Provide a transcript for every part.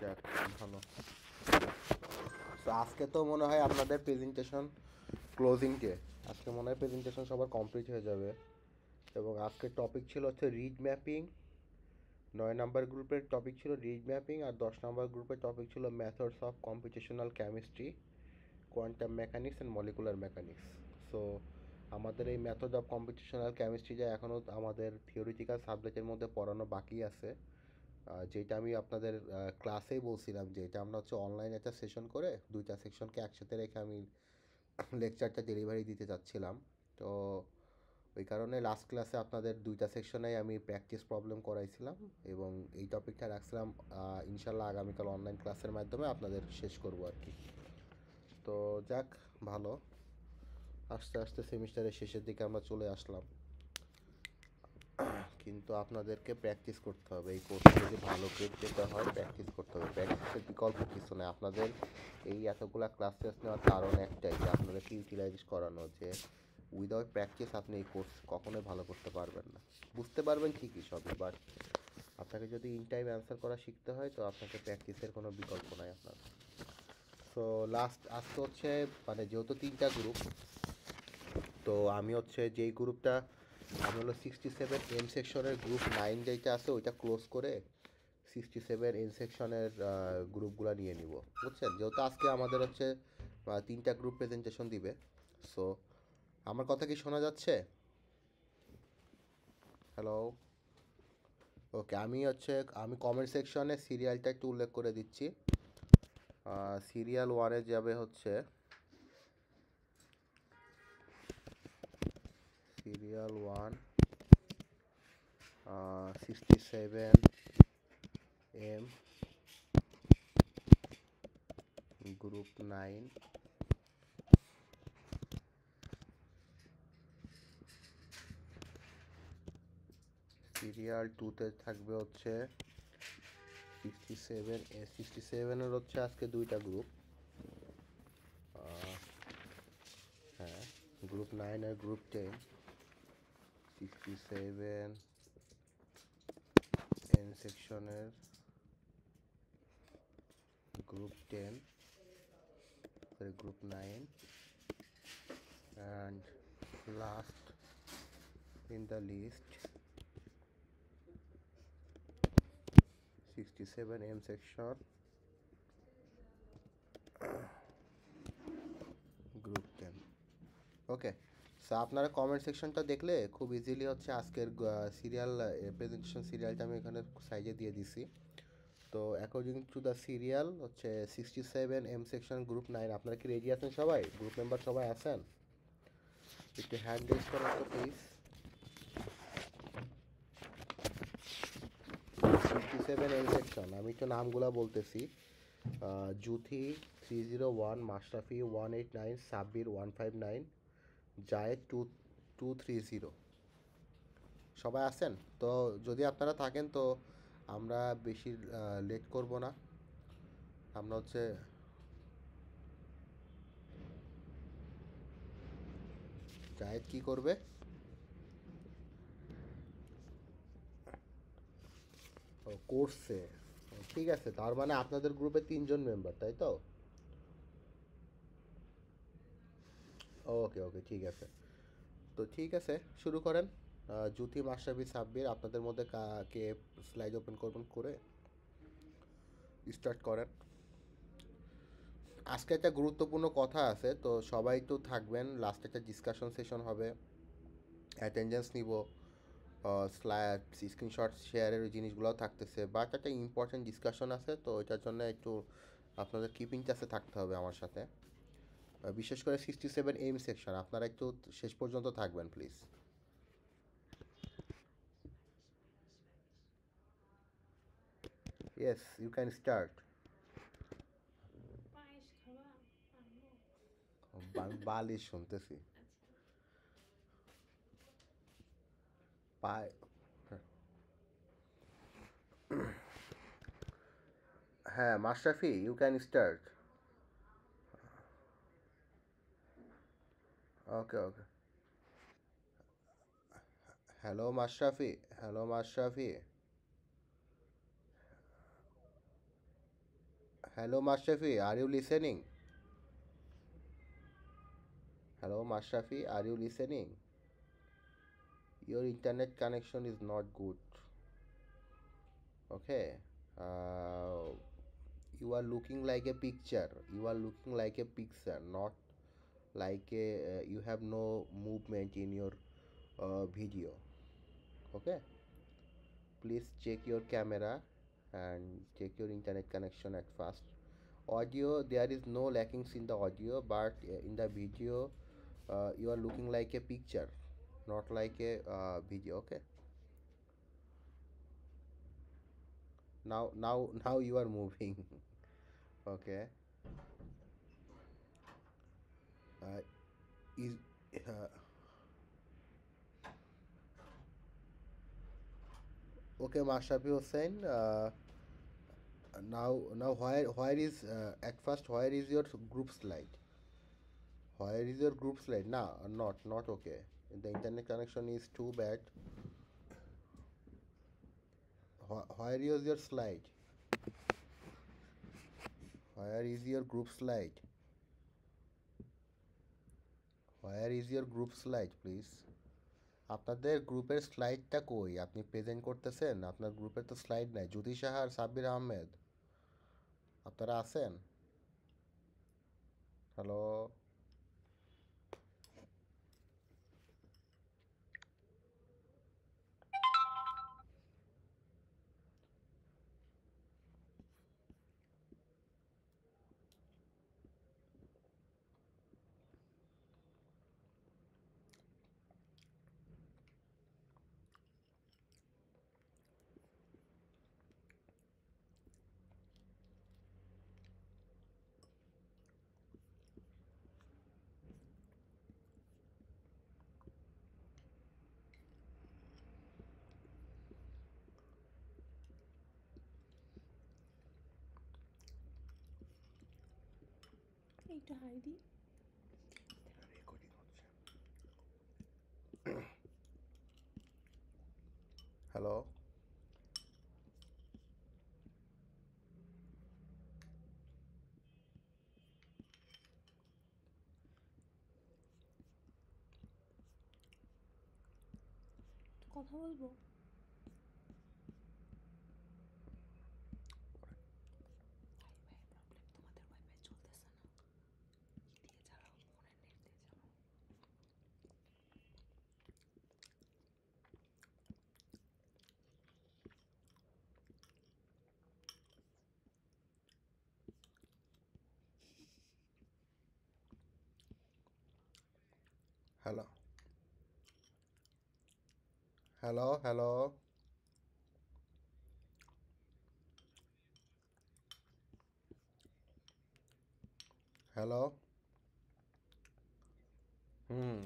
যাক, ভালো। তো আজকে তো মনে হয় আপনাদের প্রেজেন্টেশন ক্লোজিং ডে। আজকে মনে হয় প্রেজেন্টেশন সবার কমপ্লিট হয়ে যাবে। এবং আজকের টপিক ছিল হচ্ছে রিড ম্যাপিং। 9 নম্বর গ্রুপের টপিক ছিল রিড ম্যাপিং, আর 10 নম্বর গ্রুপের টপিক ছিল methods of computational chemistry, quantum mechanics and molecular mechanics. So আমাদের এই মেথড অফ কম্পিউটেশনাল কেমিস্ট্রিটা এখনও আমাদের থিওরিটিক্যাল সাবজেক্টের মধ্যে পড়ানো বাকি আছে। যেটা আমি আপনাদের ক্লাসেই বলছিলাম যে এটা আমরা হচ্ছে অনলাইন একটা সেশন করে দুইটা সেকশনকে একসাথে রেখে আমি লেকচারটা ডেলিভারি দিতে চাচ্ছিলাম। তো ওই কারণে লাস্ট ক্লাসে আপনাদের দুইটা সেকশনেই আমি প্র্যাকটিস প্রবলেম করাইছিলাম এবং এই টপিকটা রাখছিলাম। ইনশাল্লাহ আগামীকাল অনলাইন ক্লাসের মাধ্যমে আপনাদের শেষ করব আর কি। তো যাক, ভালো। আস্তে আস্তে সেমিস্টারের শেষের দিকে আমরা চলে আসলাম, কিন্তু আপনাদেরকে প্র্যাকটিস করতে হবে। এই কোর্সে যদি ভালো গ্রেড পেতে হয় প্র্যাকটিস করতে হবে। প্র্যাকটিসের বিকল্প কিছু নেই। আপনাদের এই এতগুলা ক্লাস টেস্ট নেওয়ার কারণ একটাই, যে আপনাদেরকে ইউটিলাইজ করানো, যে উইদাউট প্র্যাকটিস আপনি এই কোর্স কখনোই ভালো করতে পারবেন না। বুঝতে পারবেন ঠিকই সবই, বাট আপনাকে যদি ইন টাইম অ্যান্সার করা শিখতে হয় তো আপনাকে প্র্যাকটিসের কোনো বিকল্প নাই আপনার। সো লাস্ট আজকে হচ্ছে মানে যেহেতু 3টা গ্রুপ, তো আমি হচ্ছে যেই গ্রুপটা আমি হলো 67 এম সেকশনের গ্রুপ 9 যেটা আছে ওইটা ক্লোজ করে 67 এন সেকশনের গ্রুপগুলো নিয়ে নিব, বুঝছেন? যেহেতু আজকে আমাদের হচ্ছে 3টা গ্রুপ প্রেজেন্টেশন দিবে। সো আমার কথা কি শোনা যাচ্ছে? হ্যালো? ওকে, আমি কমেন্ট সেকশনে সিরিয়ালটা একটু উল্লেখ করে দিচ্ছি। সিরিয়াল 1-এ যাবে হচ্ছে সিরিয়াল 1, 67 এম, গ্রুপ 9। সিরিয়াল 2-তে থাকবে হচ্ছে 67 এর হচ্ছে আজকে 2টা গ্রুপ। হ্যাঁ, গ্রুপ 9 আর গ্রুপ 10। 67 এন সেকশনের group 10, group 9, and last in the list 67 M section group 10। Okay, so আপনারা কমেন্ট সেকশনটা দেখলে খুব ইজিলি হচ্ছে আজকের সিরিয়াল প্রেজেন্টেশন সিরিয়ালটা আমি এখানে সাইডে দিয়ে দিছি। তো অ্যাকর্ডিং টু দ্য সিরিয়াল হচ্ছে 67 এম সেকশন গ্রুপ 9। আপনারা কি রেডি আছেন সবাই? গ্রুপ মেম্বার সবাই আছেন? একটু হ্যান্ড রেজ করেন তো প্লিজ। 67 এম সেকশন, আমি একটু নামগুলো বলতেছি। জুথি 301, মাশরাফি 189, সাব্বির 159, জায়েদ 230। সবাই আছেন তো? যদি আপনারা থাকেন তো আমরা বেশি লেট করব না। আমরা হচ্ছে জায়েদ কি করবে? ও, করছে। ঠিক আছে, তার মানে আপনাদের গ্রুপে 3জন মেম্বার, তাই তো? ওকে ওকে, ঠিক আছে। তো ঠিক আছে, শুরু করেন। জ্যোতি, মাশরাফি, সাব্বির, আপনাদের মধ্যে কে স্লাইড ওপেন করবেন করে স্টার্ট করেন। আজকে একটা গুরুত্বপূর্ণ কথা আছে, তো সবাই তো থাকবেন। লাস্টে একটা ডিসকাশন সেশন হবে, অ্যাটেন্ডেন্স নিব, স্লাইড স্ক্রিনশট শেয়ারের ওই জিনিসগুলোও থাকতেছে, বাট একটা ইম্পর্টেন্ট ডিসকাশন আছে, তো ওইটার জন্য একটু আপনাদের কিপিং টাচে থাকতে হবে আমার সাথে। বিশেষ করে 67 এম সেকশন আপনারা একটু শেষ পর্যন্ত থাকবেন please. Yes, you can start. বালিশ শুনতেছি। পায়। হ্যাঁ Mashrafi, you can start. Okay okay. Hello Mashrafi, hello Mashrafi. Hello, Mashrafi, are you listening? Hello, Mashrafi, are you listening? Your internet connection is not good. Okay. Uh, you are looking like a picture. You are looking like a picture, not like a. You have no movement in your video. Okay. Please check your camera and check your internet connection at first. Audio, there is no lackings in the audio, but in the video, you are looking like a picture, not like a video. Okay. Now you are moving. Okay. Uh, is uh, okay, Mashrafi Hussain. Now where is at first where is your group slide? Where is your group slide? Nah, not okay. The internet connection is too bad. Where is your slide? Where is your group slide? Where is your group slide, please? আপনাদের গ্রুপের স্লাইডটা কই? আপনি present করতেছেন, আপনার গ্রুপের তো slide নাই। জ্যোতি সাহা আর সাব্বির আহমেদ, আপনারা আছেন? হ্যালো। এইটা হাইদি রেকর্ডিং হচ্ছে। হ্যালো। কথা বলবো। Hello hello hello hello. হুম।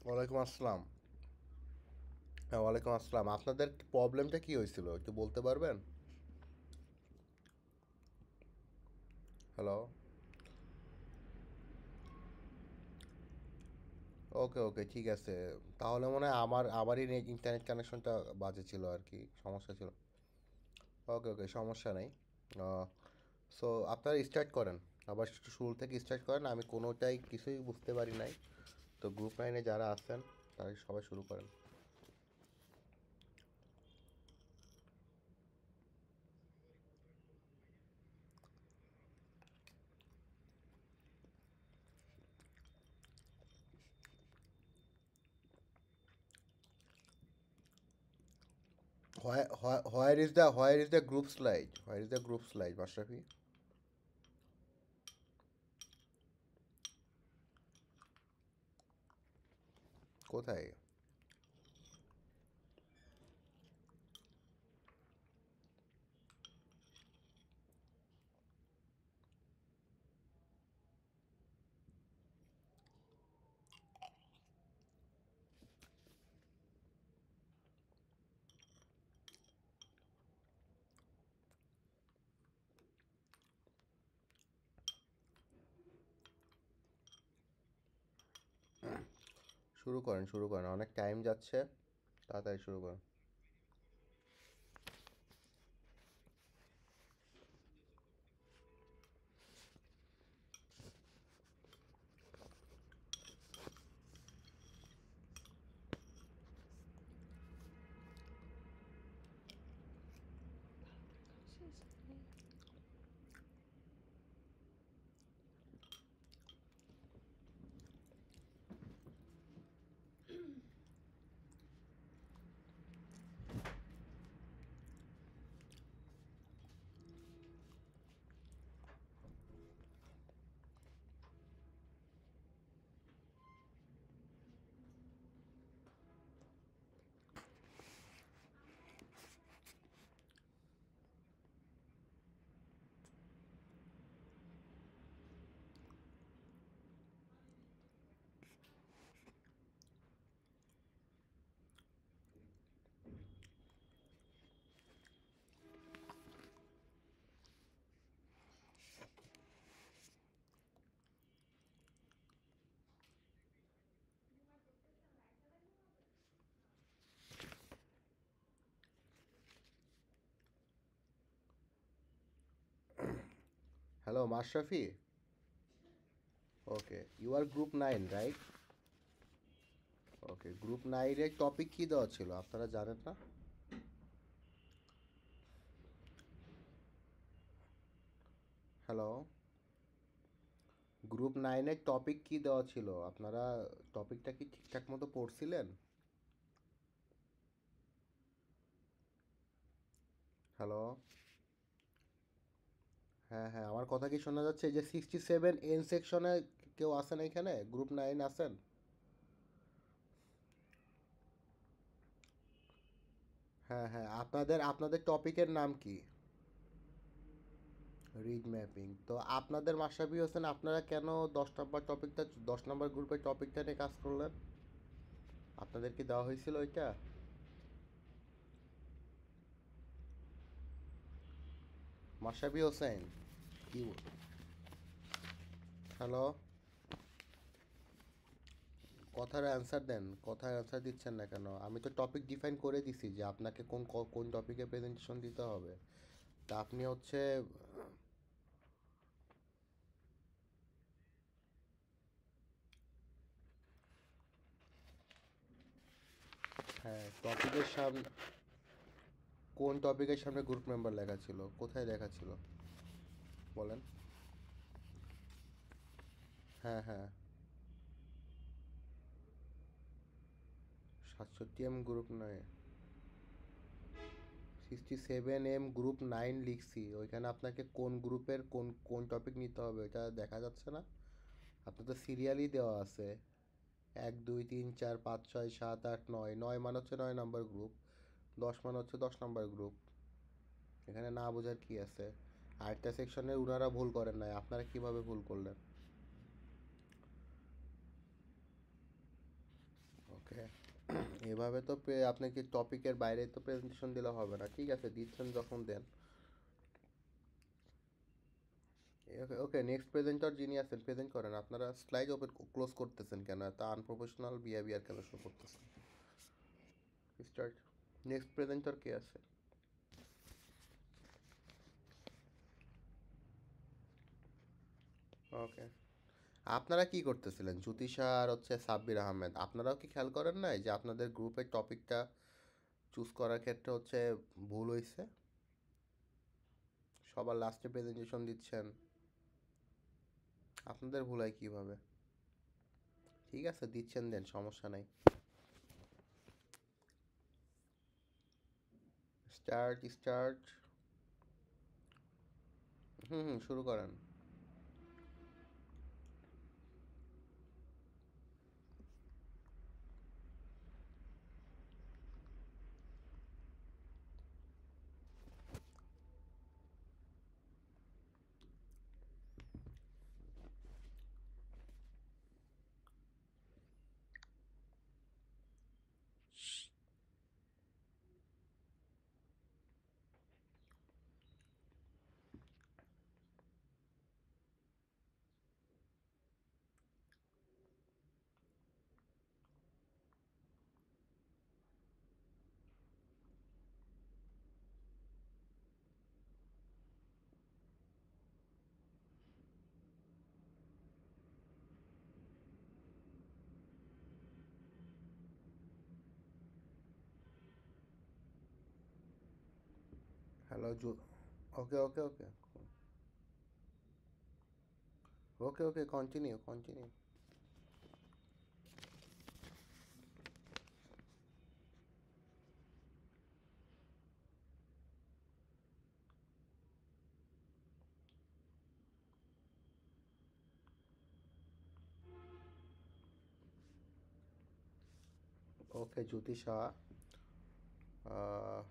ওয়ালাইকুম আসসালাম। হ্যাঁ, ওয়ালাইকুম আসসালাম। আপনাদের প্রবলেমটা কি হয়েছিল একটু বলতে পারবেন? হ্যালো। ওকে ওকে, ঠিক আছে। তাহলে মনে হয় আমারই ইন্টারনেট কানেকশনটা বাজে ছিল আর কি, সমস্যা ছিল। ওকে ওকে, সমস্যা নেই। সো আপনারা স্টার্ট করেন, আবার শুরু থেকে স্টার্ট করেন। আমি কোনোটাই কিছুই বুঝতে পারি নাই। তো গ্রুপ লাইনে যারা আছেন তারা সবাই শুরু করেন। Where is the group slide? Where is the group slide, Mashrafi? কোথায়? শুরু করেন, অনেক টাইম যাচ্ছে, তাড়াতাড়ি শুরু করেন। Hello, Mashrafi. Okay, you are group 9, right? Okay, group 9 এর টপিক কি দেওয়া ছিল আপনারা জানেন না? হ্যালো, গ্রুপ 9-এর টপিক কি দেওয়া ছিল? আপনারা টপিকটা কি ঠিকঠাক মতো পড়ছিলেন? হ্যালো, হ্যাঁ হ্যাঁ, আমার কথা কি শোনা যাচ্ছে? এই যে 67 এন সেকশনে কেউ আছেন এখানে? গ্রুপ 9 আছেন? হ্যাঁ হ্যাঁ, আপনাদের আপনাদের টপিকের নাম কি? Read mapping. তো আপনাদের মাশরাফি হোসেন, আপনারা কেন 10 নম্বর গ্রুপের টপিকটা নিয়ে কাজ করলেন? আপনাদের কি দেওয়া হয়েছিল ওইটা? মাশরাফি হোসেন, কি? হ্যালো, কথার অ্যান্সার দেন, কথার অ্যান্সার দিচ্ছেন না কেন? আমি তো টপিক ডিফাইন করে দিছি যে আপনাকে কোন টপিকে প্রেজেন্টেশন দিতে হবে। তা আপনি হচ্ছে, হ্যাঁ, টপিকের সামনে, কোন টপিকের সামনে গ্রুপ মেম্বার লেখা ছিল? কোথায় লেখা ছিল বলেন? হ্যাঁ হ্যাঁ, 67 গ্রুপ নয়, 67 গ্রুপ 9 লিখছি। ওইখানে আপনাকে কোন গ্রুপের কোন কোন টপিক নিতে হবে ওইটা দেখা যাচ্ছে না? আপনার তো সিরিয়ালই দেওয়া আছে, 1 2 3 4 5 6 7 8 9, 9 মানে হচ্ছে 9 নম্বর গ্রুপ, 10 মানে হচ্ছে 10 নম্বর গ্রুপ। এখানে না বোঝার কি আছে? আরেকটা সেকশনে উনারা ভুল করেন নাই, আপনারা কিভাবে ভুল করলেন? ওকে, এভাবে তো আপনাকে টপিকের বাইরে তো প্রেজেন্টেশন দিলে হবে না। ঠিক আছে, দিচ্ছেন যখন দেন। ওকে ওকে, নেক্সট প্রেজেন্টার যিনি আছেন প্রেজেন্ট করেন। আপনারা স্লাইড ওপেন ক্লোজ করতেছেন কেন? এত আনপ্রফেশনাল বিহেভিয়ার কেন শো করতেছেন? স্টার্ট। নেক্সট প্রেজেন্টার কে আছে? ওকে, আপনারা কি করতেছিলেন? জ্যোতিষা আর হচ্ছে সাব্বির আহমেদ, আপনারাও কি খেয়াল করেন নাই যে আপনাদের গ্রুপের টপিকটা চুজ করার ক্ষেত্রে হচ্ছে ভুল হয়েছে? সবার লাস্টে প্রেজেন্টেশন দিচ্ছেন, আপনাদের ভুল হয় কিভাবে? ঠিক আছে, দিচ্ছেন, দেন, সমস্যা নাই। Start start. হুম হুম, শুরু করেন। Hello okay okay okay okay okay, continue continue. Okay, Jyotisha. Ah,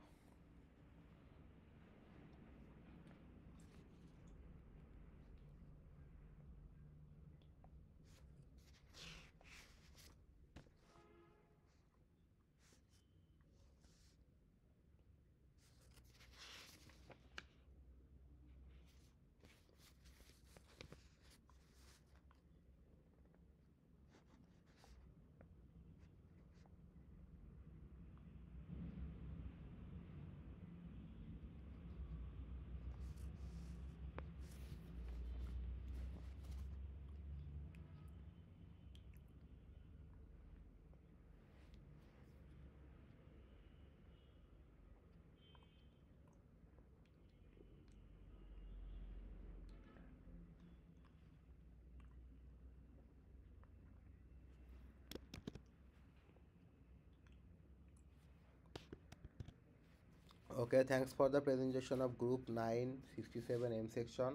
Okay, thanks for the presentation of group 967 M section.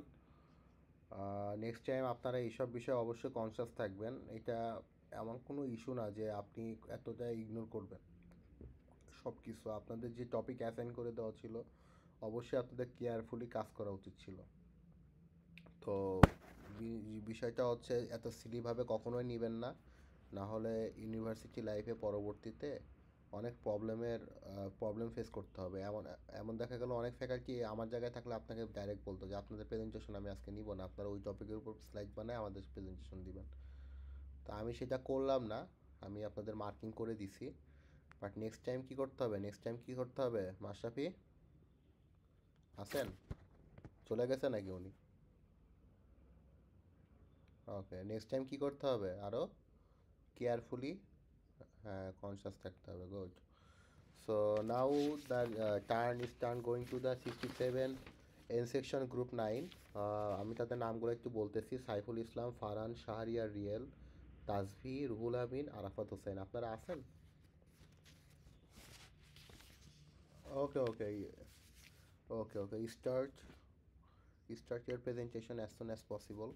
Next time আপনারা এইসব বিষয়ে অবশ্যই কনসিয়াস থাকবেন। এটা এমন কোনো ইস্যু না যে আপনি এতটা ইগনোর করবেন সব কিছু। আপনাদের যে টপিক অ্যাসাইন করে দেওয়া ছিল অবশ্যই আপনাদের কেয়ারফুলি কাজ করা উচিত ছিল। তো বিষয়টা হচ্ছে এত সিলিভাবে কখনোই নেবেন না, না হলে ইউনিভার্সিটি লাইফে পরবর্তীতে অনেক প্রবলেম ফেস করতে হবে। এমন এমন দেখা গেল অনেক ফ্যাকাল্টি আমার জায়গায় থাকলে আপনাকে ডাইরেক্ট বলতো যে আপনাদের প্রেজেন্টেশন আমি আজকে নিব না, আপনারা ওই টপিকের উপর স্লাইড বানায় আমাদের প্রেজেন্টেশন দিবেন। তো আমি সেটা করলাম না, আমি আপনাদের মার্কিং করে দিছি। বাট নেক্সট টাইম কী করতে হবে, নেক্সট টাইম কী করতে হবে? মাশরাফি আছেন? চলে গেছে নাকি উনি? ওকে, নেক্সট টাইম কী করতে হবে? আরও কেয়ারফুলি, হ্যাঁ, কনসাস থাকতে হবে। Good. So now the turn going to the 67 N section group 9। আমি তাদের নামগুলো একটু বলতেছি: সাইফুল ইসলাম, ফারহান, শাহরিয়ার রিয়েল, তাজভি, রুহুল আমিন, আরাফাত হোসেন। আপনারা আছেন? Okay okay okay okay start your presentation as soon as possible.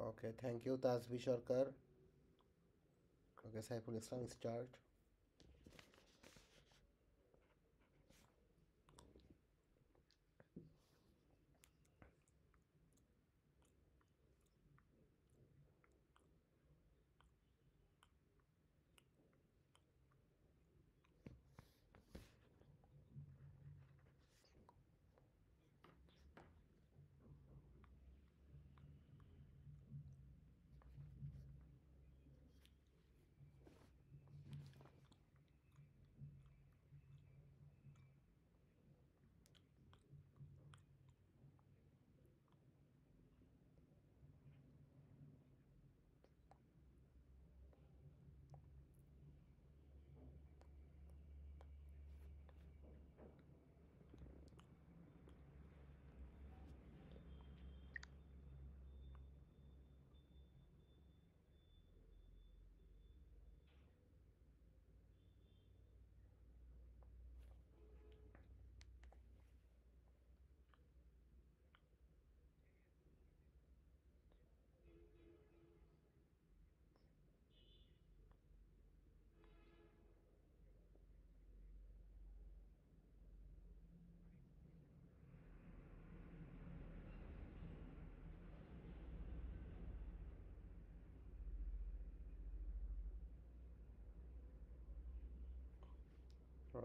Okay, thank you, Tazvi Sarkar. Okay, Saiful Islam, start.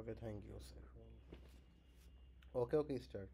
Okay, thank you, sir. Okay, okay, start.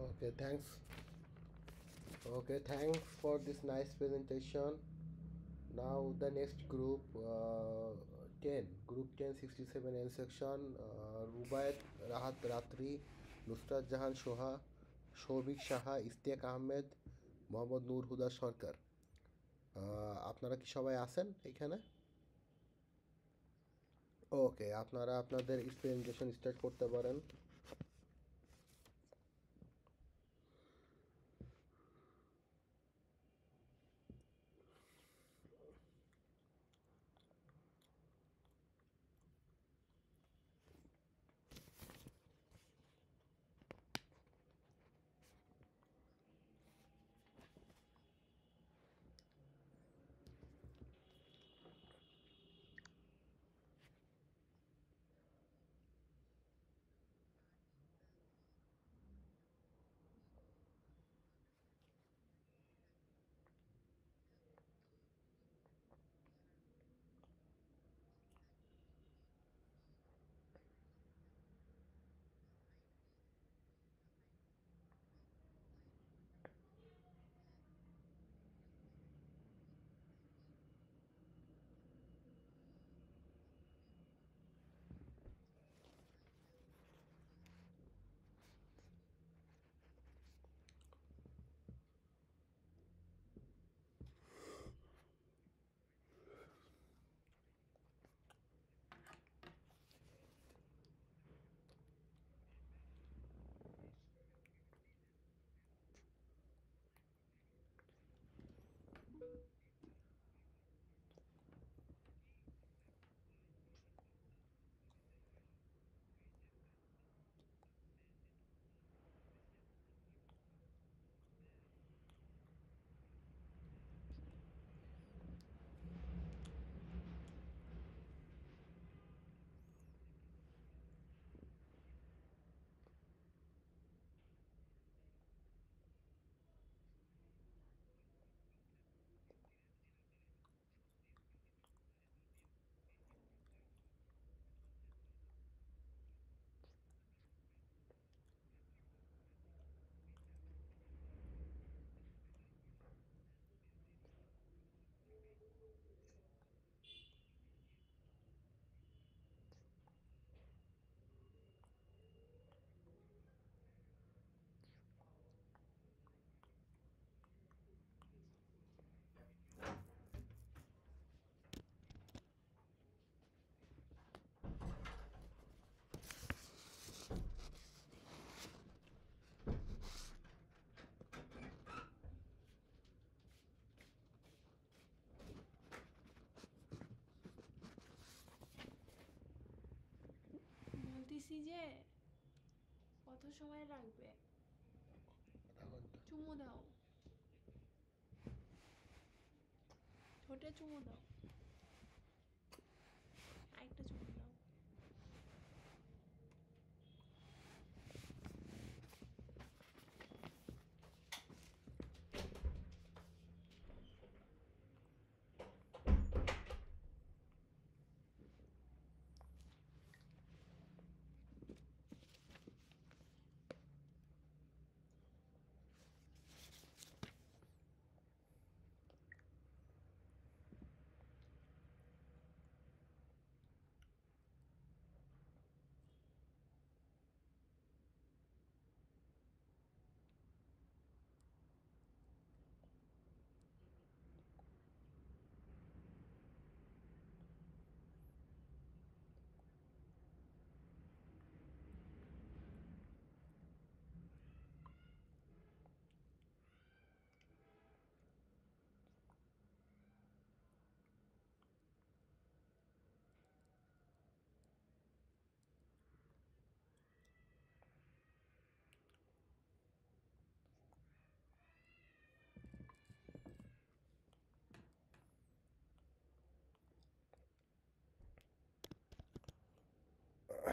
Okay, thanks. Okay, thanks for this nice presentation. Now the next group, 10, group 10, 67N section, Rubayat Rahat Ratri, Nusrat Jahan Shoha, Shobik Shaha, Istiak Ahmed, Mohammad Nur Huda Sarkar. আপনারা কি সবাই আছেন এখানে? ওকে, আপনারা আপনাদের presentation start করতে পারেন। বলতেছি যে কত সময় লাগবে? চুমু দাও, ঠোঁটে চুমু দাও, আরেকটা চুমু দাও।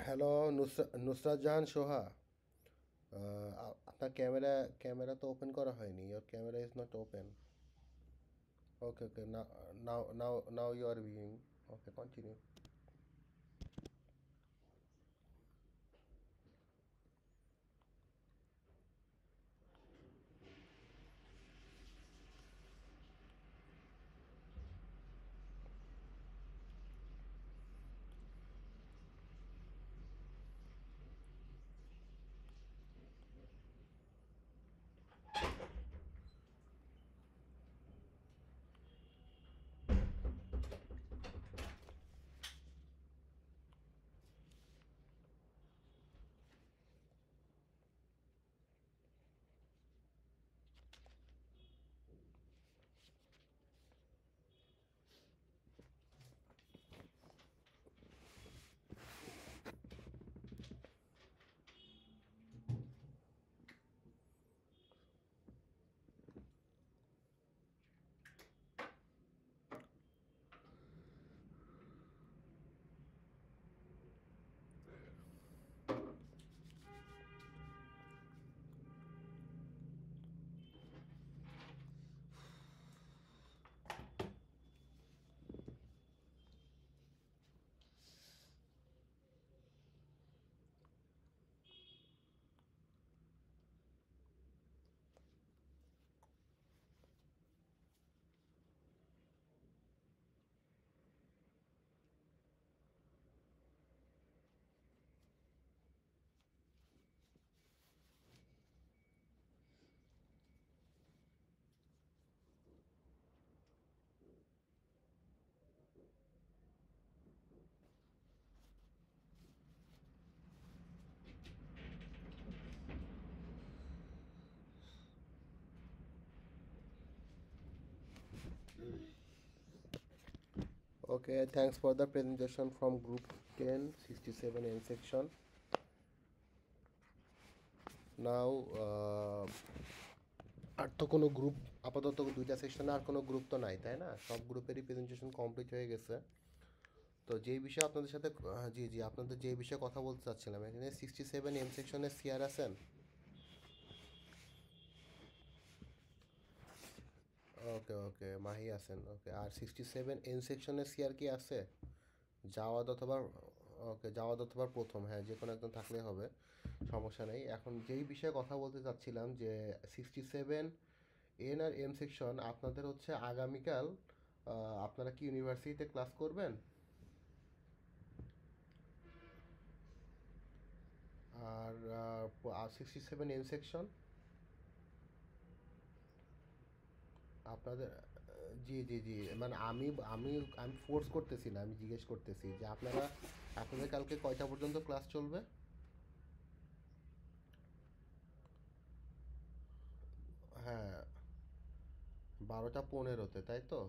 হ্যালো, নুসরাত জাহান সোহা। আপনার ক্যামেরা তো ওপেন করা হয়নি। Your camera is not open. Okay, okay, now you are viewing. Okay, continue. Okay, thanks for the presentation from group 10, 67 N section. Now, আর তো কোনো গ্রুপ আপাতত দুইটা সেকশনে আর কোনো গ্রুপ তো নাই, তাই না? সব গ্রুপেরই প্রেজেন্টেশন কমপ্লিট হয়ে গেছে। তো যেই বিষয়ে আপনাদের সাথে জি জি আপনাদের যে বিষয়ে কথা বলতে চাচ্ছিলাম, এখানে 67 M সেকশনের সিআর আছেন? ওকে ওকে, মাহি আছেন। ওকে, আর 67N সেকশনের সিআর কি আছে? জাওয়াদ অথবা ওকে, জাওয়াদ অথবা প্রথম, হ্যাঁ যে কোনো একজন থাকলে হবে, সমস্যা নেই। এখন যেই বিষয়ে কথা বলতে চাচ্ছিলাম যে 67N আর M সেকশন আপনাদের হচ্ছে আগামীকাল আপনারা কি ইউনিভার্সিটিতে ক্লাস করবেন? আর 67M সেকশন আপনাদের জি জি জি, মানে আমি আমি ফোর্স করতেছি না, আমি জিজ্ঞেস করতেছি যে আপনাদের কালকে কয়টা পর্যন্ত ক্লাস চলবে? হ্যাঁ, 12টা 15-তে, তাই তো?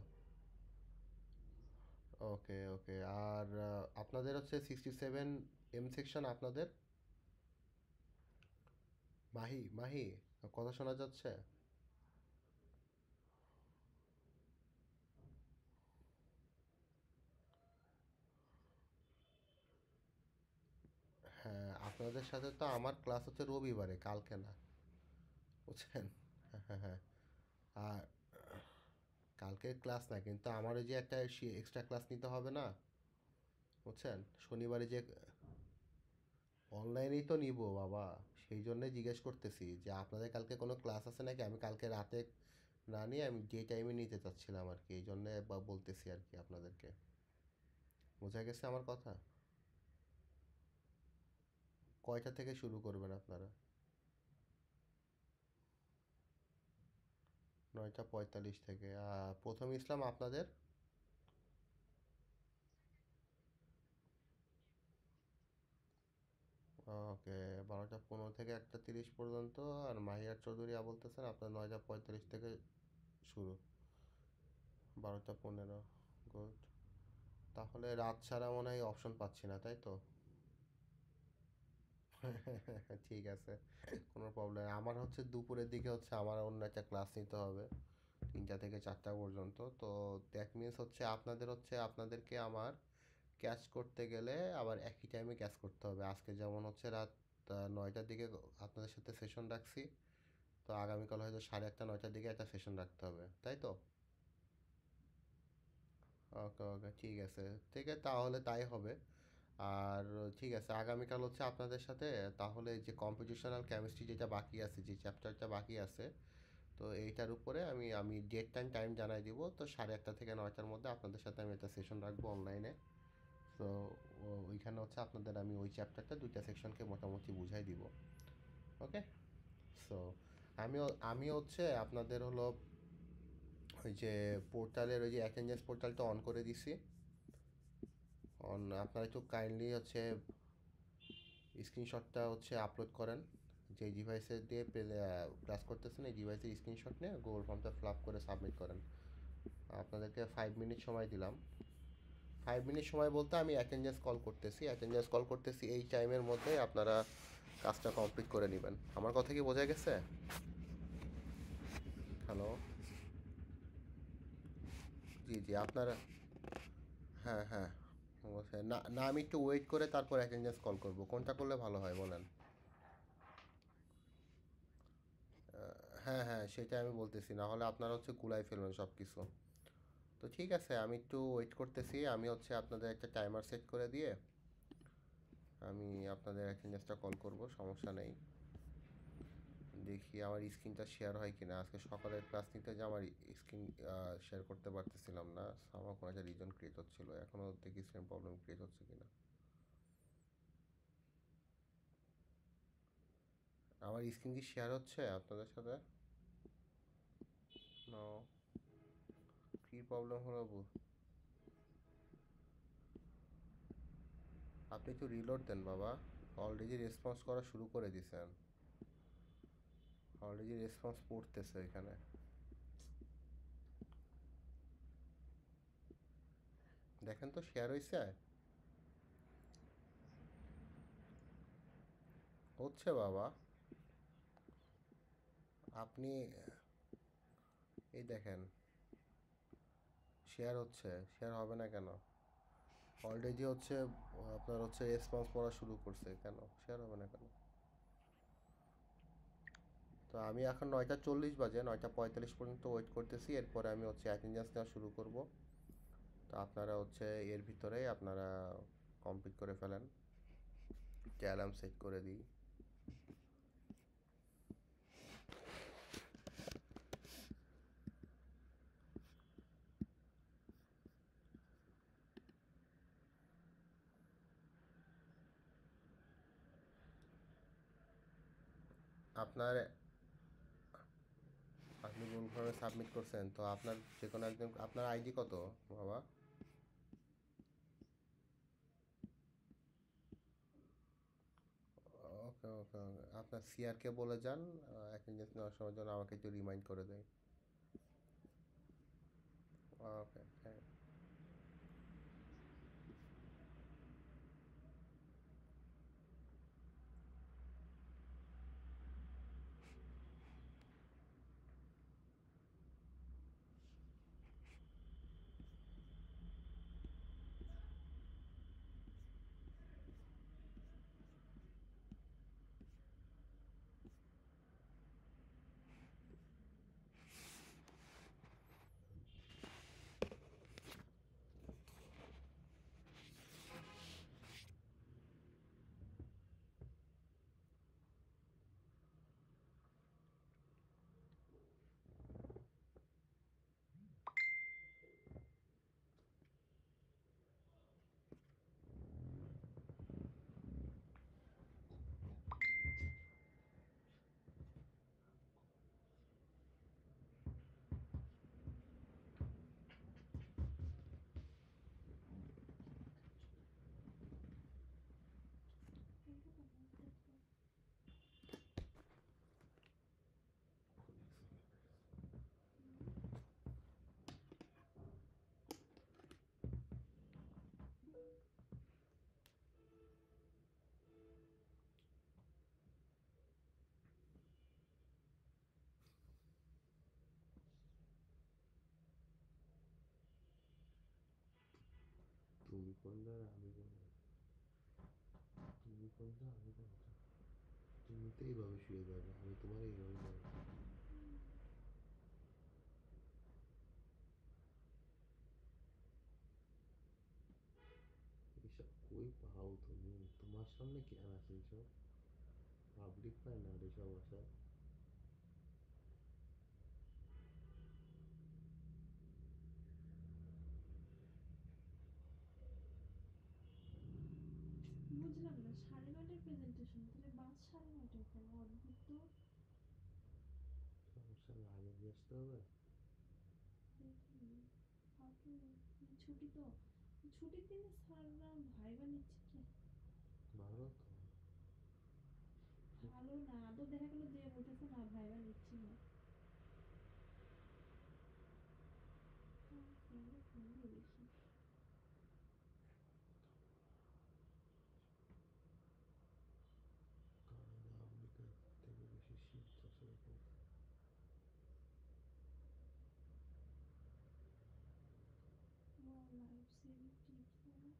ওকে ওকে, আর আপনাদের হচ্ছে 67M সেকশন আপনাদের। মাহি মাহি, কথা শোনা যাচ্ছে? হ্যাঁ, আপনাদের সাথে তো আমার ক্লাস হচ্ছে রবিবারে, কালকে না, বুঝছেন? হ্যাঁ হ্যাঁ হ্যাঁ। আর কালকে ক্লাস না, কিন্তু আমার ওই যে একটা এক্সট্রা ক্লাস নিতে হবে না, বুঝছেন? শনিবারে যে অনলাইনেই তো নিব বাবা, সেই জন্যই জিজ্ঞেস করতেছি যে আপনাদের কালকে কোনো ক্লাস আছে নাকি। আমি কালকে রাতে না নিয়ে আমি যে টাইমে নিতে চাচ্ছিলাম আর কি, এই জন্যে বলতেছি আর কি আপনাদেরকে। বোঝা গেছে আমার কথা? কয়টা থেকে শুরু করবেন আপনারা? 9টা 45 থেকে। প্রথম ইসলাম আপনাদের? ওকে, 12টা 15 থেকে 1টা 30 পর্যন্ত। আর মাহিয়ার চৌধুরী বলতেছেন আপনার 9টা 45 থেকে শুরু, 12টা 15। গুড। তাহলে রাত ছাড়া মনে হয় অপশন পাচ্ছি না, তাই তো? ঠিক আছে, কোনো প্রবলেম। আমার হচ্ছে দুপুরের দিকে হচ্ছে আমার অন্য একটা ক্লাস নিতে হবে, 3টা থেকে 4টা পর্যন্ত। তো দ্যাট মিনস হচ্ছে আপনাদের হচ্ছে আপনাদেরকে আমার ক্যাচ করতে গেলে আবার একই টাইমে ক্যাচ করতে হবে। আজকে যেমন হচ্ছে রাত 9টার দিকে আপনাদের সাথে সেশন রাখছি, তো আগামীকাল হয়তো 8:30 9টার দিকে একটা সেশন রাখতে হবে, তাই তো? ওকে ওকে, ঠিক আছে, ঠিক আছে, তাহলে তাই হবে। আর ঠিক আছে, আগামীকাল হচ্ছে আপনাদের সাথে তাহলে যে কম্পিটিশনাল কেমিস্ট্রি যেটা বাকি আছে, যে চ্যাপ্টারটা বাকি আছে, তো এইটার উপরে আমি আমি ডেট টাইম টাইম জানাই দিব। তো 8:30 থেকে 9টার মধ্যে আপনাদের সাথে আমি একটা সেশন রাখবো অনলাইনে। তো ওইখানে হচ্ছে আপনাদের আমি ওই চ্যাপ্টারটা দুইটা সেকশনকে মোটামুটি বুঝাই দিব। ওকে। সো আমি হচ্ছে আপনাদের হলো ওই যে পোর্টালের ওই যে অ্যাটেন্ডেন্স পোর্টালটা অন করে দিছি। আপনারা একটু কাইন্ডলি হচ্ছে স্ক্রিনশটটা হচ্ছে আপলোড করেন, যে ডিভাইসে দিয়ে ক্লাস করতেছেন এই ডিভাইসের স্ক্রিনশট নিয়ে গুগল ফর্মটা ফিল আপ করে সাবমিট করেন। আপনাদেরকে 5 মিনিট সময় দিলাম। 5 মিনিট সময় বলতে আমি অ্যাটেন্ডেন্স কল করতেছি, এই টাইমের মধ্যে আপনারা কাজটা কমপ্লিট করে নেবেন। আমার কথা কি বোঝা গেছে? হ্যালো? জি জি আপনারা, হ্যাঁ হ্যাঁ, অবশ্যই। না না, আমি একটু ওয়েট করে তারপর অ্যাটেন্ডেন্স কল করব, কোনটা করলে ভালো হয় বলেন? হ্যাঁ হ্যাঁ, সেটা আমি বলতেছি, না হলে আপনারা হচ্ছে গুলাই ফেলবেন সব কিছু। তো ঠিক আছে, আমি একটু ওয়েট করতেছি। আমি হচ্ছে আপনাদের একটা টাইমার সেট করে দিয়ে আমি আপনাদের অ্যাটেন্ডেন্সটা কল করব, সমস্যা নেই। দেখি আমার স্ক্রিনটা শেয়ার হয় কিনা। আজকে সকালের ক্লাস নিতে যে আমার স্ক্রিন শেয়ার করতে পারতেছিলাম না, আমার কোনো একটা রিজন ক্রিয়েট হচ্ছিলো, এখনও দেখি সেম প্রবলেম ক্রিয়েট হচ্ছে কিনা। আমার স্ক্রিন কি শেয়ার হচ্ছে আপনাদের সাথে? নো, কী প্রবলেম হলো আপনি একটু রিলোড দেন বাবা। অলরেডি রেসপন্স করা শুরু করে দিছেন, অলরেডি রেসপন্স পড়তেছে এখানে। দেখেন তো শেয়ার হয়েছে? হচ্ছে বাবা। আপনি এই দেখেন, শেয়ার হচ্ছে। শেয়ার হবে না কেন? অলরেডি হচ্ছে আপনার হচ্ছে রেসপন্স পড়া শুরু করছে, কেন শেয়ার হবে না কেন? তো আমি এখন 9:40 বাজে, 9:45 পর্যন্ত ওয়েট করতেছি, এরপরে আমি হচ্ছে অ্যাটেন্ডেন্স নেওয়া শুরু করব। তো আপনারা হচ্ছে এর ভিতরেই আপনারা কমপ্লিট করে ফেলেন। অ্যালার্ম সেট করে দিই। আপনার আপনি ভুলভাবে সাবমিট করছেন, তো আপনার যে কোনো একজন, আপনার আইডি কত বাবা? ওকে ওকে ওকে, আপনার সিআরকে বলে যান অ্যাটেন্ডেন্স নেওয়ার সময় যেন আমাকে একটু রিমাইন্ড করে দেয়। ওকে হ্যাঁ। তুমি কোনটা আর আমি কোনটা? তুমি কোনটা আমি কোনটা? তুমি তো এইভাবে শুয়ে যাবে, আমি তোমার এইভাবে যাবো। এসব কই পাও তুমি? তোমার সামনে কেন আছে এসব? পাবলিক পায় না আর এসব আসা। বুঝলাম না, 9:30টার প্রেজেন্টেশন, তাহলে বাস 9:30টায় কেন? অদ্ভুত তো। সমস্যা না, আগে দিয়ে আসতে হবে। দেখি, ফালতু। ছুটি তো, ছুটির দিনে স্যাররা ভাইবা নিচ্ছে কি? ভালো তো। ভালো না, আদৌ দেখা গেলো যে বলতেছে না ভাইবা নিচ্ছি না। ফ্রেন্ডে ফ্রেন্ডই বেশি। কারণ আমেরিকার থেকে বেশি শীত আছে এখন। লাইফ সেভিং টিপস বলো।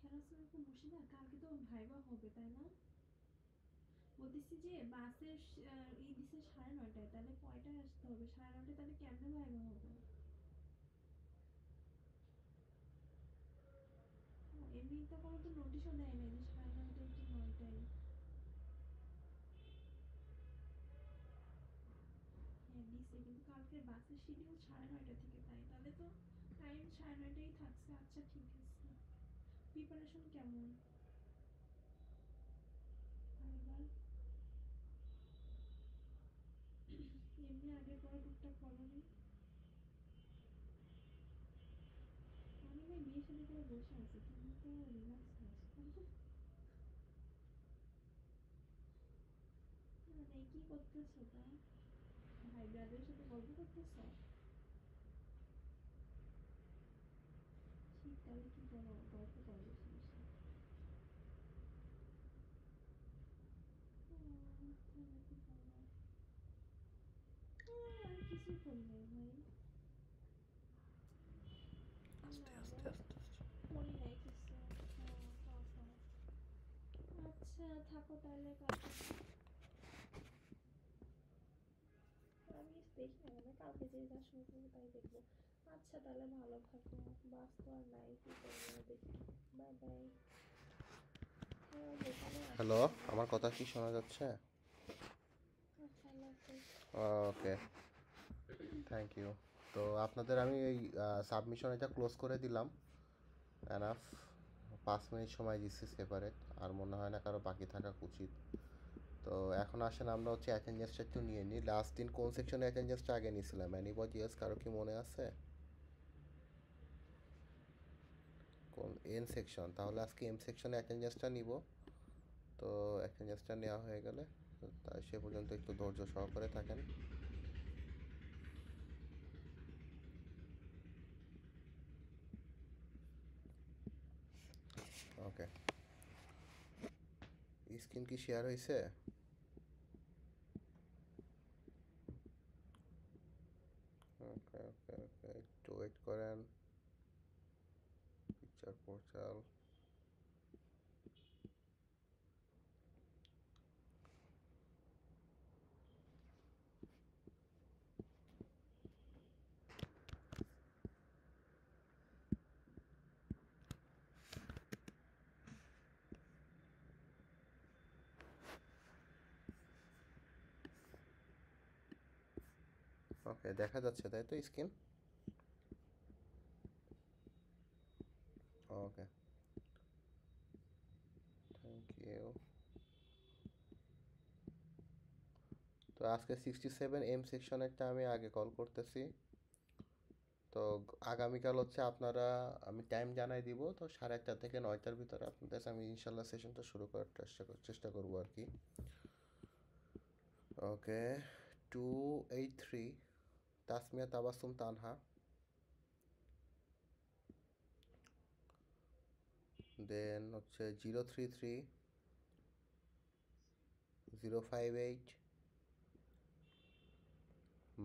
হ্যাঁ মুর্শিদা, কালকে তো ভাইবা হবে তাই না? বলতেছি যে বাসের ই দিছে 9:30টায়, তাহলে কয়টায় আসতে হবে? 9:30টায় তাহলে কেমনে ভাইবা হবে? ও, এমনি তো কোনো তো নোটিশও দেয় নাই যে 9:30টায় কি 9টায়। হ্যাঁ দিছে, কিন্তু কালকের বাসের শিডিউল 9:30 থেকে, তাই তাহলে তো টাইম 9:30টাই থাকছে। আচ্ছা ঠিক আছে। প্রিপারেশন কেমন ভাইবার? করোনি? আমি না বিয়ে শাদী করে বসে আছি, তুমি তো রিল্যাক্স থাকো। মানে কি করতেছো তা? ভাই ব্রাদারের সাথে গল্প করতেছো? শীতকালে কি করো? গল্প করো বেশি বেশি। তাহলে কি করবো? আমি কিছুই করি নাই ভাই। আস্তে না আস্তে গো, আস্তে আস্তে। করি নাই কিছু। হ্যাঁ। আচ্ছা থাকো তাহলে, কালকে আমি দেখি না, মানে কালকে যে যা শুরু করবো তাই দেখবো। আচ্ছা তাহলে ভালো থাকো, বাস তো আর নাই, কি করবো দেখি। Bye bye. হ্যাঁ দোকানে হ্যালো, আসছি আমি। আমার কথা কি শোনা যাচ্ছে? আচ্ছা আল্লাহ হাফেজ। ওকে, থ্যাংক ইউ। তো আপনাদের আমি এই সাবমিশন এটা ক্লোজ করে দিলাম। এনাফ, 5 মিনিট সময় দিচ্ছি সেপারেট, আর মনে হয় না কারো বাকি থাকা উচিত। তো এখন আসেন আমরা হচ্ছে অ্যাটেন্ডেন্সটা একটু নিয়ে নিই। লাস্ট দিন কোন সেকশনে অ্যাটেন্ডেন্সটা আগে নিয়েছিলাম? এনিবডি এলস, কারো কি মনে আছে? কোন এন সেকশন? তাহলে আজকে এম সেকশনে অ্যাটেন্ডেন্সটা নিব। তো অ্যাটেন্ডেন্সটা নেওয়া হয়ে গেলে তাই সে পর্যন্ত একটু ধৈর্য সহকারে থাকেন। ওকে, স্ক্রিন কি শেয়ার হয়েছে? ওকে ওকে ওকে, একটু ওয়েট করেন। Picture portal. ওকে, দেখা যাচ্ছে তাই তো স্ক্রিন? Okay, thank you. তো আজকে 67 এম সেকশনেরটা আমি আগে কল করতেছি। তো আগামীকাল হচ্ছে আপনারা, আমি টাইম জানাই দিব, তো 8:30 থেকে 9টার ভিতরে আপনাদের কাছে আমি ইনশাল্লাহ সেশনটা শুরু করার চেষ্টা করবো আর কি। ওকে, 283 তাসমিয়া তাবাসসুম তানহা, দেন হচ্ছে 033 058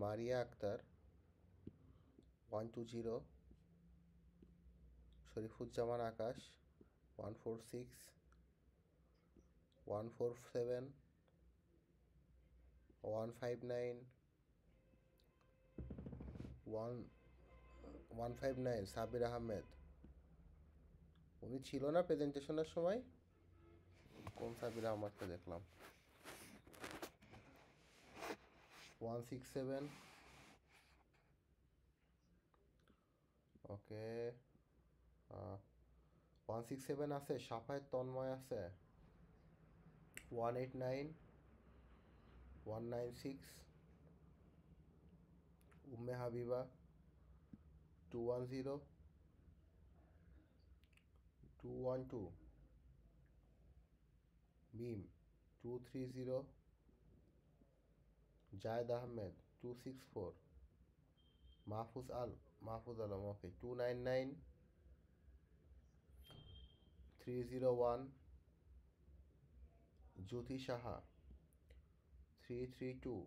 মারিয়া আক্তার, 120 শরীফুজ্জামান আকাশ, 146 147 159 159 সাবির আহমেদ। উনি ছিল না প্রেজেন্টেশনের সময়? কোন সাবির আহমেদকে দেখলাম? 167, ওকে, 167 আছে, সাফায়েত তন্ময় আছে, 189 196 উম্মে হাবিবা, 210 212 মিম, 230 জায়েদ আহমেদ, 264 মাহফুজ আলম, ওকে, 299 301 জ্যোতি সাহা, 332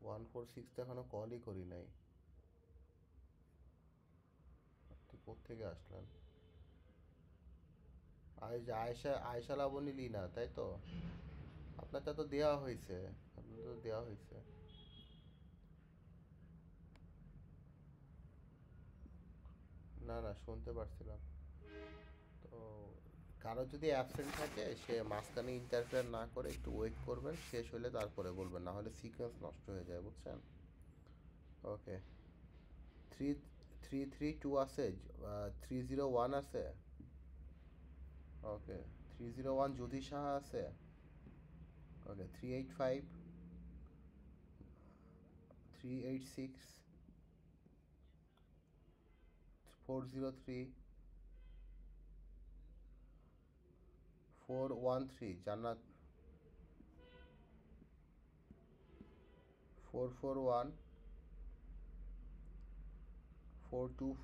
146 তো এখনো কলই করি নাই। আপনি কোত্থেকে আসলেন? আয়েশা আয়েশা লাবণী লিনা, তাই তো? আপনারটা তো দেওয়া হয়েছে, আপনার তো দেওয়া হয়েছে। না না, শুনতে পারছিলাম। তো কারো যদি অ্যাবসেন্ট থাকে সে মাঝখানে ইন্টারফেয়ার না করে একটু ওয়েট করবেন, শেষ হলে তারপরে বলবেন, না হলে সিকোয়েন্স নষ্ট হয়ে যায়, বুঝছেন? ওকে, থ্রি 332 আছে, 301 আছে, ওকে 301 জ্যোতি সাহা আছে। ওকে 385 386 403 413 জান্নাত 441 42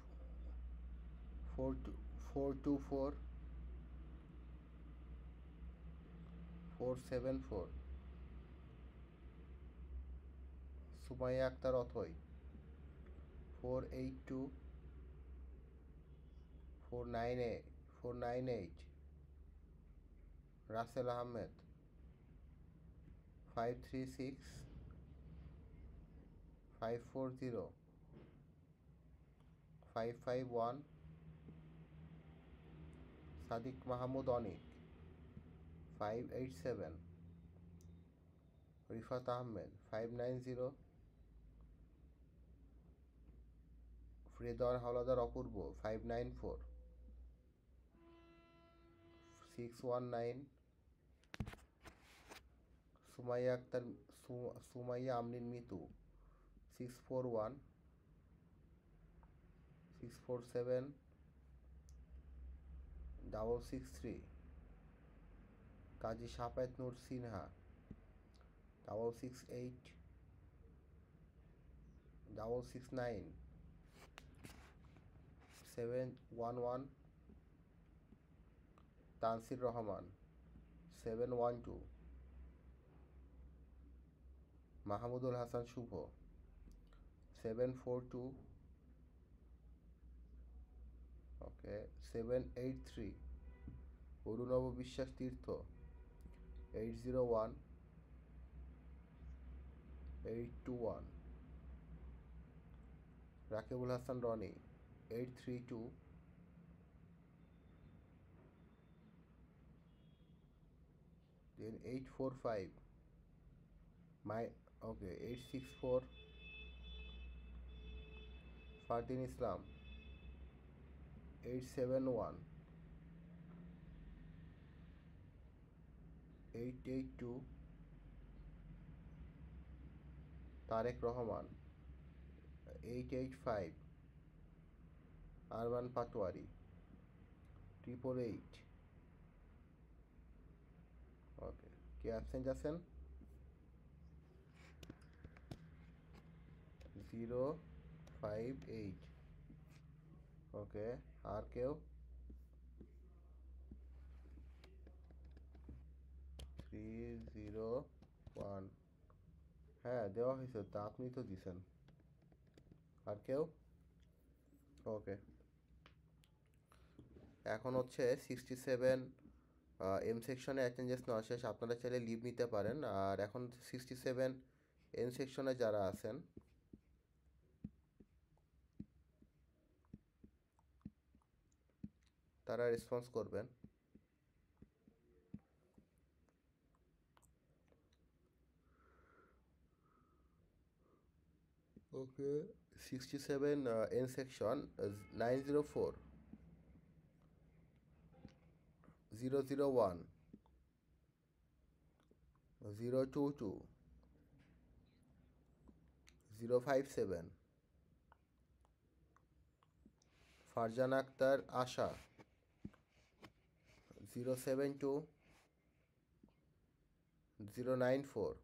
424 474 সুমাইয়া আক্তার অথই 482 498 রাসেল আহমেদ 536 540 551 সাদিক মাহমুদ অনিক 587 রিফাত আহমেদ 590 ফ্রেদর হাওলাদার অপূর্ব 594 619 সুমাইয়া আক্তার সুমাইয়া আমরিন মিতু 641 647 663 কাজী শাফায়েত নূর সিনহা 668 669 711 তানসির রহমান 712 মাহমুদুল হাসান শুভ 742 ওকে 783 অরুণব বিশ্বাস তীর্থ 801 821 Rakibul Hasan Roni 832 then 845 my okay 864 Fardin Islam 871 882 Tarek Rahman 885 Arman Patwari 888 ওকে কি অ্যাবসেন্ট আছেন 058 ওকে আর কেউ 301 হ্যাঁ দেওয়া হয়েছে তা আপনি তো দিছেন আর কেউ ওকে এখন হচ্ছে 67 এম সেকশনে অ্যাটেন্ডেন্স নেওয়া শেষ আপনারা চাইলে লিভ নিতে পারেন আর এখন 67 এন সেকশনে যারা আছেন তারা রেসপন্স করবেন ওকে 67 এন সেকশন 904 001 022 057 ফারজানা আক্তার আশা 072 094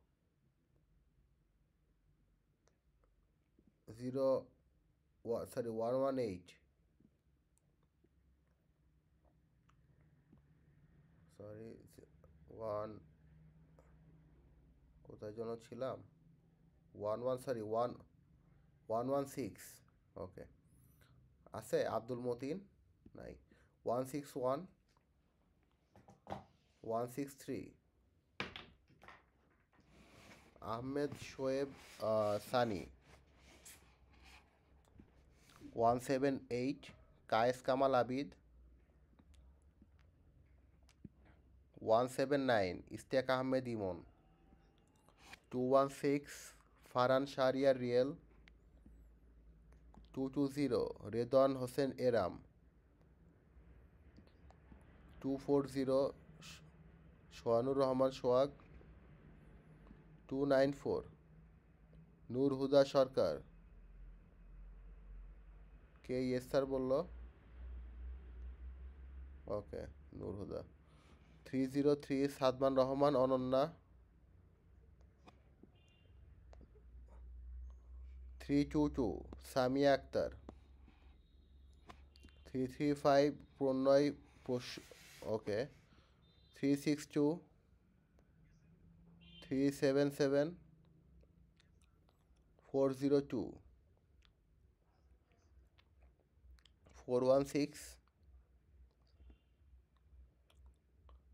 118 সরি 1 কোথায় যেন ছিলাম 116 ওকে আছে আব্দুল মতিন নাই 161 163 আহমেদ শোয়েব সানি 178 কায়েস কামাল আবিদ 179 ইস্তেক আহমেদ ইমন 216 ফারহান শাহরিয়ার রিয়েল 220 রেদওয়ান হোসেন এরাম 240 সোহানুর রহমান সোহাগ। 294 নূর হুদা সরকার। কে ইয়েস স্যার বললো? ওকে, নূর হুদা। 303 সাদমান রহমান অনন্যা। 322 সামিয়া আক্তার। 335 প্রণয় ওকে। 362 377 402 416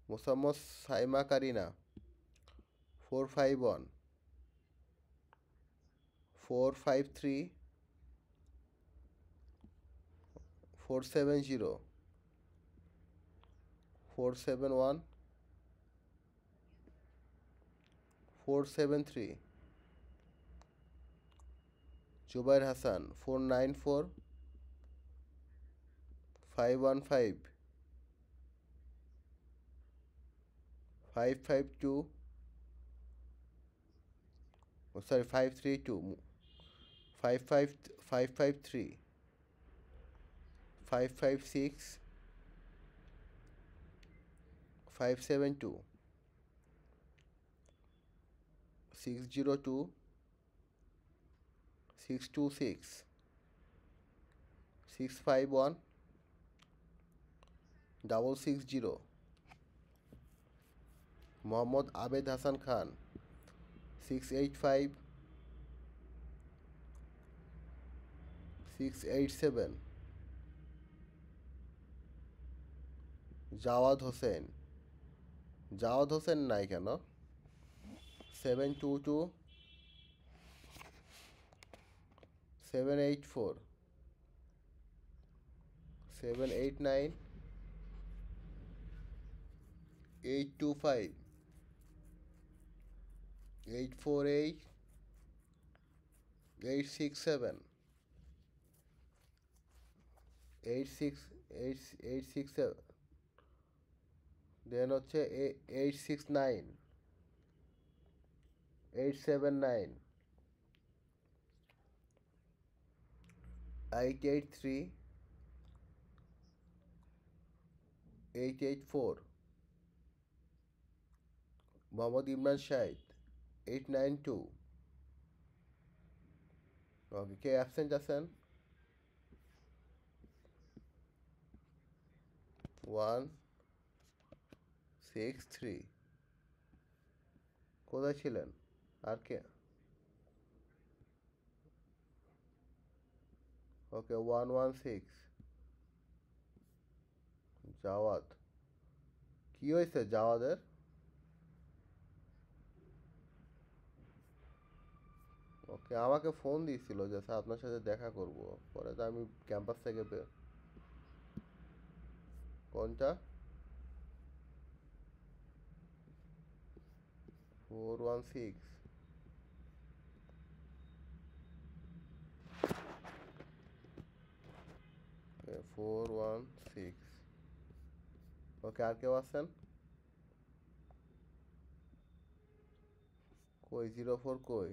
মোসাম্মদ সাইমা কারিনা। 451 453 470 471 473 জুবাইর হাসান। 494 515 552 সরি 532 553 556 572 602 626 651 660 মোহাম্মদ আবেদ হাসান খান। 685 687 জাওয়াদ হোসেন। জাওয়াদ হোসেন নাই কেন? 722 784 789 825 848 867 867 দেন হচ্ছে 869 879 883 884 মোহাম্মদ ইমরান শাহিদ। 892 ওকে, কে অ্যাবসেন্ট আছেন? 163 কোথায় ছিলেন? আর কে? ওকে, 116 জাওয়াদ। কি হয়েছে জাওয়াদের? ওকে, আমাকে ফোন দিয়েছিল যে স্যার আপনার সাথে দেখা করব, পরে তো আমি ক্যাম্পাস থেকে কোনটা? 416 416 ওকে, আর কেউ আছেন? কই 04 কই?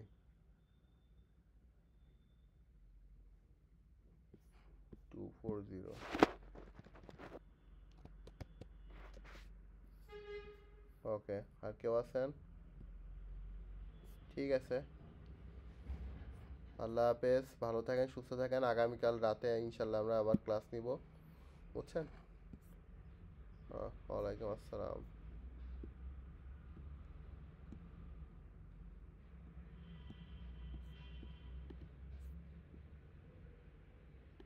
240 ওকে, আর কেউ আছেন? ঠিক আছে, আল্লাহ হাফেজ, ভালো থাকেন, সুস্থ থাকেন। আগামীকাল রাতে ইনশাল্লাহ আমরা আবার ক্লাস নিব, বুঝছেন? ওয়ালাইকুম আসসালাম।